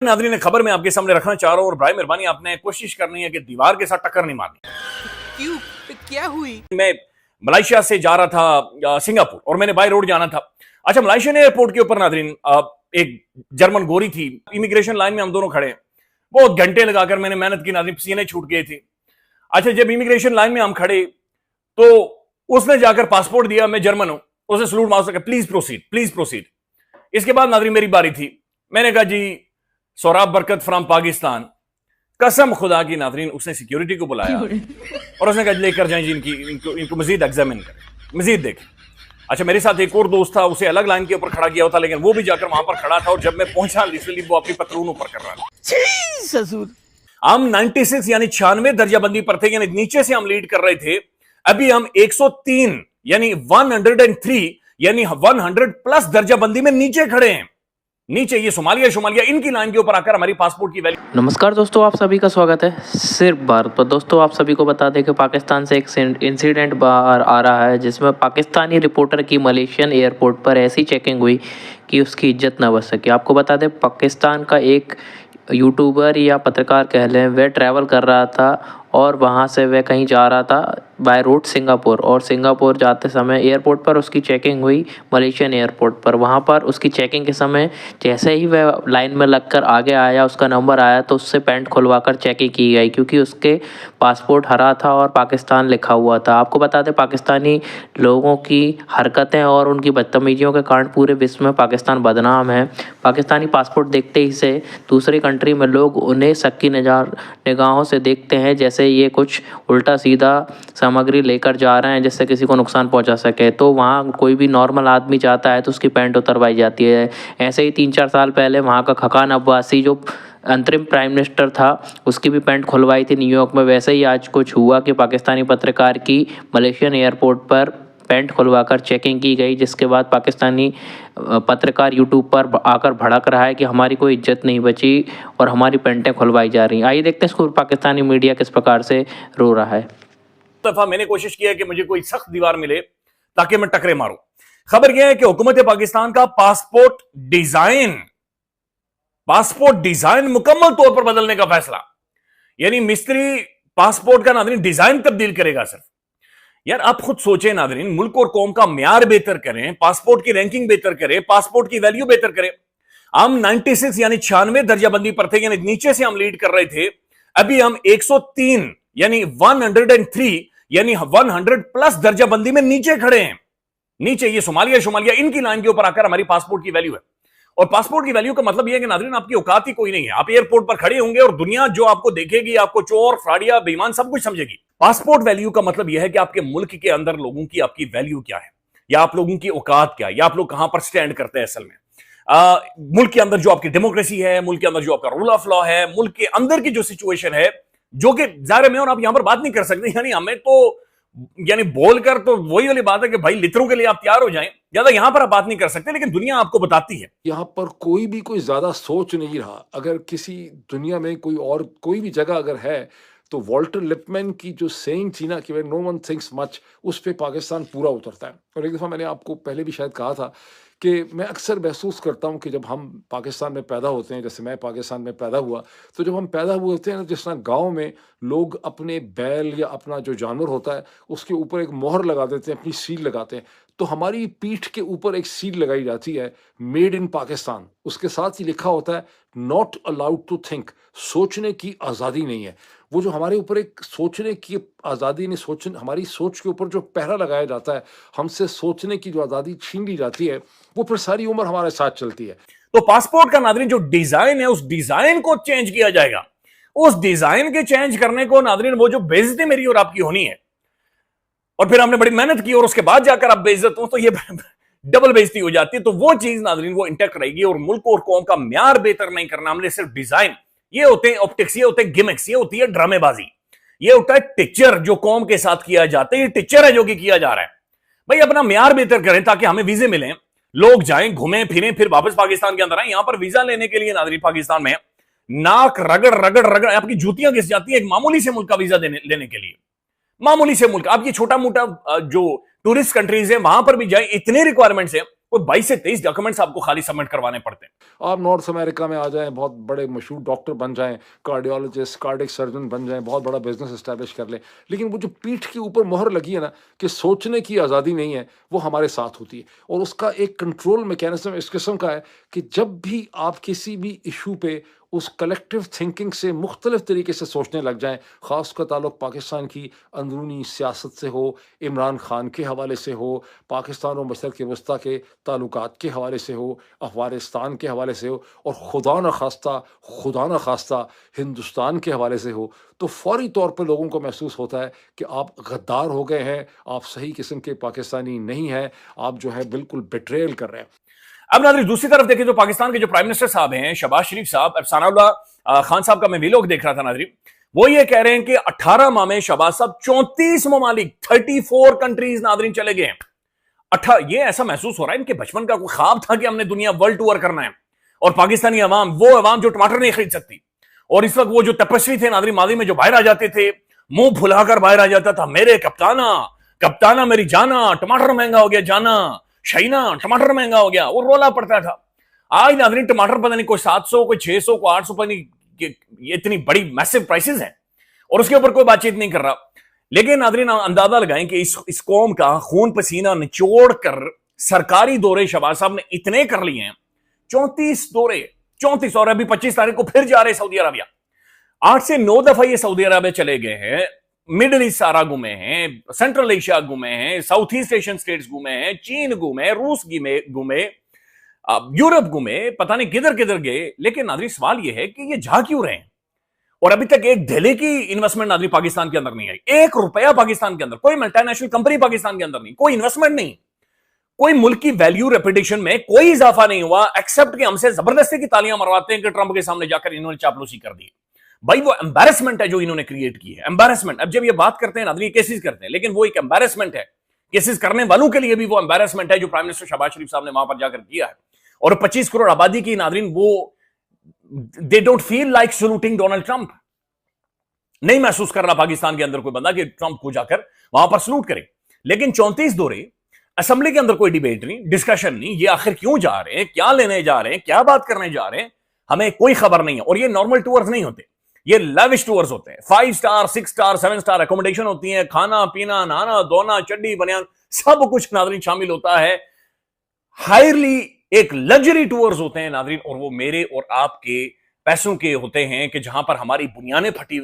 नाज़रीन, खबर मैं आपके सामने रखना चाह रहा हूं और बराए मेहरबानी आपने कोशिश करनी है कि दीवार के साथ टक्कर नहीं मारनी। क्यों? क्या हुई? मैं मलेशिया से जा रहा था सिंगापुर और मैंने बाय रोड जाना था। अच्छा, मलेशियन एयरपोर्ट के ऊपर नाज़रीन एक जर्मन गोरी थी। इमिग्रेशन लाइन में हम दोनों खड़े हैं। बहुत घंटे लगाकर मैंने मेहनत की नाज़रीन, पसीने छूट गए थे। अच्छा, जब इमिग्रेशन लाइन में हम खड़े तो उसने जाकर पासपोर्ट दिया। मैं जर्मन हूं, उसने सलूट मार सका, प्लीज प्रोसीड, प्लीज प्रोसीड। इसके बाद नाज़रीन मेरी बारी थी। मैंने कहा जी सौराब बरकत फ्रॉम पाकिस्तान। कसम खुदा की नाज़रीन, उसने सिक्योरिटी को बुलाया और उसने कहा लेकर जाएं जी इनको मजीद एग्जामिन करें, मजीद देखें। अच्छा, मेरे साथ एक और दोस्त था, उसे अलग लाइन के ऊपर खड़ा किया होता, लेकिन वो भी जाकर वहां पर खड़ा था और जब मैं पहुंचा लिटरली वो अपनी पतलून ऊपर कर रहा था। ससुर। हम 96 यानी 96 दर्जाबंदी पर थे, यानी नीचे से हम लीड कर रहे थे। अभी हम 103 यानी 103 यानी 100 प्लस दर्जाबंदी में नीचे खड़े हैं। नीचे ये सोमालिया इनकी लाइन के ऊपर आकर हमारी पासपोर्ट की वैल्यू। नमस्कार दोस्तों, आप सभी का स्वागत है सिर्फ भारत पर। दोस्तों, आप सभी को बता दें कि पाकिस्तान से एक इंसिडेंट बाहर आ रहा है जिसमें पाकिस्तानी रिपोर्टर की मलेशियन एयरपोर्ट पर ऐसी चेकिंग हुई कि उसकी इज्जत न बच सके। आपको बता दें, पाकिस्तान का एक यूट्यूबर या पत्रकार कह लें, वह ट्रैवल कर रहा था और वहाँ से वह कहीं जा रहा था बाय रूट सिंगापुर, और सिंगापुर जाते समय एयरपोर्ट पर उसकी चेकिंग हुई मलेशियन एयरपोर्ट पर। वहाँ पर उसकी चेकिंग के समय जैसे ही वह लाइन में लगकर आगे आया, उसका नंबर आया तो उससे पैंट खुलवाकर चेकिंग की गई, क्योंकि उसके पासपोर्ट हरा था और पाकिस्तान लिखा हुआ था। आपको बता दें, पाकिस्तानी लोगों की हरकतें और उनकी बदतमीजियों के कारण पूरे विश्व में पाकिस्तान बदनाम है। पाकिस्तानी पासपोर्ट देखते ही से दूसरी कंट्री में लोग उन्हें शक की निगाहों से देखते हैं, जैसे ये कुछ उल्टा सीधा सामग्री लेकर जा रहे हैं जिससे किसी को नुकसान पहुंचा सके। तो वहाँ कोई भी नॉर्मल आदमी जाता है तो उसकी पैंट उतरवाई जाती है। ऐसे ही 3-4 साल पहले वहाँ का खकान अब्बासी जो अंतरिम प्राइम मिनिस्टर था, उसकी भी पैंट खुलवाई थी न्यूयॉर्क में। वैसे ही आज कुछ हुआ कि पाकिस्तानी पत्रकार की मलेशियन एयरपोर्ट पर पैंट खुलवाकर चेकिंग की गई, जिसके बाद पाकिस्तानी पत्रकार यूट्यूब पर आकर भड़क रहा है कि हमारी कोई इज्जत नहीं बची और हमारी पैंटें खुलवाई जा रही हैं। आइए देखते हैं इसको पाकिस्तानी मीडिया किस प्रकार से रो रहा है। दफा मैंने कोशिश किया कि मुझे कोई सख्त दीवार मिले ताकि मैं टकरे मारूं। खबर यह है कि हुकूमत पाकिस्तान का पासपोर्ट डिजाइन मुकम्मल तौर पर बदलने का फैसला, यानी मिस्त्री पासपोर्ट का नाज़रीन डिजाइन तब्दील करेगा सिर्फ। यार आप खुद सोचें नाज़रीन, मुल्क और कौम का म्यार बेहतर करें, पासपोर्ट की रैंकिंग बेहतर करें, पासपोर्ट की वैल्यू बेहतर करें। हम 96 यानी 96 दर्जाबंदी पर थे, यानी नीचे से हम लीड कर रहे थे। अभी हम 103 यानी 103 यानी 100 प्लस दर्जाबंदी में नीचे खड़े हैं। नीचे ये सोमालिया इनकी लाइन के ऊपर आकर हमारी पासपोर्ट की वैल्यू है। और पासपोर्ट की वैल्यू का मतलब यह है कि नाज़रीन आपकी औकात ही कोई नहीं है। आप एयरपोर्ट पर खड़े होंगे और दुनिया जो आपको देखेगी, आपको चोर, फ्राडिया, बेईमान सब कुछ समझेगी। पासपोर्ट वैल्यू का मतलब यह है कि आपके मुल्क के अंदर लोगों की आपकी वैल्यू क्या है, या आप लोगों की औकात क्या है, या आप लोग कहां पर स्टैंड करते हैं असल में। मुल्क के अंदर जो आपकी डेमोक्रेसी है, मुल्क के अंदर जो आपका रूल ऑफ लॉ है, मुल्क के अंदर की जो सिचुएशन है, जो कि जाहिर में और आप यहां पर बात नहीं कर सकते। यानी हमें तो यानी बोलकर तो वही वाली बात है कि भाई लिटरों के लिए आप तैयार हो जाएं, ज्यादा यहां पर आप बात नहीं कर सकते, लेकिन दुनिया आपको बताती है। यहाँ पर कोई भी कोई ज्यादा सोच नहीं रहा। अगर किसी दुनिया में कोई भी जगह अगर है तो वॉल्टर लिपमैन की जो सेइंग थी ना कि नो वन थिंक्स मच, उस पे पाकिस्तान पूरा उतरता है। और एक दफ़ा मैंने आपको पहले भी शायद कहा था कि मैं अक्सर महसूस करता हूँ कि जब हम पाकिस्तान में पैदा होते हैं, जैसे मैं पाकिस्तान में पैदा हुआ, तो जब हम पैदा हुए होते हैं ना, जिस तरह गाँव में लोग अपने बैल या अपना जो जानवर होता है उसके ऊपर एक मोहर लगा देते हैं, अपनी सील लगाते हैं, तो हमारी पीठ के ऊपर एक सील लगाई जाती है, मेड इन पाकिस्तान। उसके साथ ही लिखा होता है नॉट अलाउड टू थिंक, सोचने की आज़ादी नहीं है। वो जो हमारे ऊपर एक सोचने की आज़ादी नहीं, सोचने हमारी सोच के ऊपर जो पहरा लगाया जाता है, हमसे सोचने की जो आज़ादी छीन ली जाती है, वो फिर सारी उम्र हमारे साथ चलती है। तो पासपोर्ट का नाज़रीन जो डिजाइन है, उस डिजाइन को चेंज किया जाएगा। उस डिजाइन के चेंज करने को नाज़रीन वो जो बेइज्जती मेरी और आपकी होनी है, और फिर हमने बड़ी मेहनत की और उसके बाद जाकर आप बेइज्जत हो, तो ये डबल बेइज्जती हो जाती है। तो वो चीज नाज़रीन वो इंटैक्ट रहेगी। और मुल्क और कौम का म्यार बेहतर नहीं करना, हमने सिर्फ डिजाइन, ये होते हैं ऑप्टिक्स, ये होते हैं गिमिक्स, ये होती है ड्रामेबाजी, ये होता है टिच्चर जो कौम के साथ किया जाता है। ये टिच्चर है जो कि किया जा रहा है। भाई अपना म्यार बेहतर करें ताकि हमें वीजे मिलें, लोग जाएं, घूमें फिरें, फिर वापस पाकिस्तान के अंदर आए। यहां पर वीजा लेने के लिए नाज़रीन पाकिस्तान में नाक रगड़ रगड़ रगड़ आपकी जूतियां घिस जाती है एक मामूली से मुल्क का वीजा लेने के लिए। मामूली से मुल्क, आप ये छोटा मोटा जो टूरिस्ट कंट्रीज है वहां पर भी जाए, इतने रिक्वायरमेंट्स है कोई 22 से 23 डॉक्यूमेंट्स आपको खाली सबमिट करवाने पड़ते हैं। आप नॉर्थ अमेरिका में आ जाएं, बहुत बड़े मशहूर डॉक्टर बन जाएं, कार्डियोलॉजिस्ट, कार्डियक सर्जन बन जाएं, बहुत बड़ा बिजनेस एस्टैब्लिश कर लें, लेकिन वो जो पीठ के ऊपर मोहर लगी है ना कि सोचने की आज़ादी नहीं है, वो हमारे साथ होती है। और उसका एक कंट्रोल मैकेनिज्म इस किस्म का है कि जब भी आप किसी भी इशू पे उस कलेक्टिव थिंकिंग से मुख्तलिफ तरीके से सोचने लग जाएं, ख़ास का ताल्लुक पाकिस्तान की अंदरूनी सियासत से हो, इमरान खान के हवाले से हो, पाकिस्तान और मशरिक़ वस्ता के ताल्लुकात के हवाले से हो, अफ़गानिस्तान के हवाले से हो, और खुदा न खास्ता हिंदुस्तान के हवाले से हो, तो फ़ौरी तौर पर लोगों को महसूस होता है कि आप गद्दार हो गए हैं, आप सही किस्म के पाकिस्तानी नहीं हैं, आप जो है बिल्कुल बिट्रेयल कर रहे हैं। अब नाज़रीन दूसरी तरफ देखें तो पाकिस्तान के जो प्राइम मिनिस्टर साहब हैं शहबाज शरीफ साहब, अफसानुल्लाह खान साहब का मैं वीलॉग देख रहा था नाज़रीन, वो ये कह रहे हैं कि 18 माह में शहबाज साहब 34 ममालिक 34 कंट्रीज नाज़रीन चले गए हैं। ये ऐसा महसूस हो रहा है इनके बचपन का कोई ख्वाब था कि हमने दुनिया वर्ल्ड टूर करना है, और पाकिस्तानी अवाम वो अवाम जो टमाटर नहीं खरीद सकती, और इस वक्त वो जो तपस्वी थे नाज़रीन माजी में जो बाहर आ जाते थे, मुंह फुलाकर बाहर आ जाता था, मेरे कप्ताना कप्ताना मेरी जाना, टमाटर महंगा हो गया जाना, शहीना टमाटर महंगा हो गया, वो रोला पड़ता था। आज नाज़रीन टमाटर पता नहीं कोई 700 कोई 600 को 800 पता नहीं, ये इतनी बड़ी मैसिव प्राइसेस हैं और उसके ऊपर कोई बातचीत नहीं कर रहा। लेकिन नाज़रीन अंदाजा लगाएं कि इस कौम का खून पसीना निचोड़ कर सरकारी दौरे शहबाज साहब ने इतने कर लिए हैं, 34 दौरे, 34, और अभी 25 तारीख को फिर जा रहे सऊदी अरबिया। 8 से 9 दफा ये सऊदी अरबिया चले गए हैं, मिडिल ईस्ट सारा घूमे हैं, सेंट्रल एशिया घूमे हैं, साउथ ईस्ट एशियन स्टेट्स घूमे हैं, चीन घूमे, रूस घूमे, यूरोप घूमे, पता नहीं किधर किधर गए। लेकिन नाज़रीन सवाल यह है कि ये जा क्यों रहे हैं, और अभी तक एक ढेले की इन्वेस्टमेंट नाज़रीन पाकिस्तान के अंदर नहीं आई, 1 रुपया पाकिस्तान के अंदर, कोई मल्टीनेशनल कंपनी पाकिस्तान के अंदर नहीं, कोई इन्वेस्टमेंट नहीं, कोई मुल्क की वैल्यू रेपुटेशन में कोई इजाफा नहीं हुआ, एक्सेप्ट कि हमसे जबरदस्ती की तालियां मरवाते हैं कि ट्रंप के सामने जाकर इन्होंने चापलूसी कर दी। भाई वो एम्बैरेसमेंट है जो इन्होंने क्रिएट की है, एम्बैरेसमेंट। अब जब ये बात करते हैं ना, ये केसेस करते हैं, लेकिन वो एक एम्बैरेसमेंट है, केसेस करने वालों के लिए भी वो एम्बैरेसमेंट है जो प्राइम मिनिस्टर शहबाज शरीफ साहब ने वहां पर जाकर किया है। और 25 करोड़ आबादी की नाज़रीन वो they don't feel like saluting Donald Trump, नहीं महसूस कर रहा पाकिस्तान के अंदर कोई बंदा कि ट्रंप को जाकर वहां पर सलूट करे। लेकिन 34 दौरे, असेंबली के अंदर कोई डिबेट नहीं, डिस्कशन नहीं, ये आखिर क्यों जा रहे हैं, क्या लेने जा रहे हैं, क्या बात करने जा रहे हैं, हमें कोई खबर नहीं है। और ये नॉर्मल टूर्स नहीं होते, ये लैविश टूर्स होते हैं, 5 स्टार 6 स्टार 7 स्टार अकोमोडेशन होती है, खाना पीना नहाना धोना चड्डी बनियान सब कुछ नाज़रीन शामिल होता है, हायरली एक लग्जरी टूर्स होते हैं नाज़रीन, और वो मेरे और आपके पैसों के होते हैं कि जहां पर हमारी बुनियादें फटी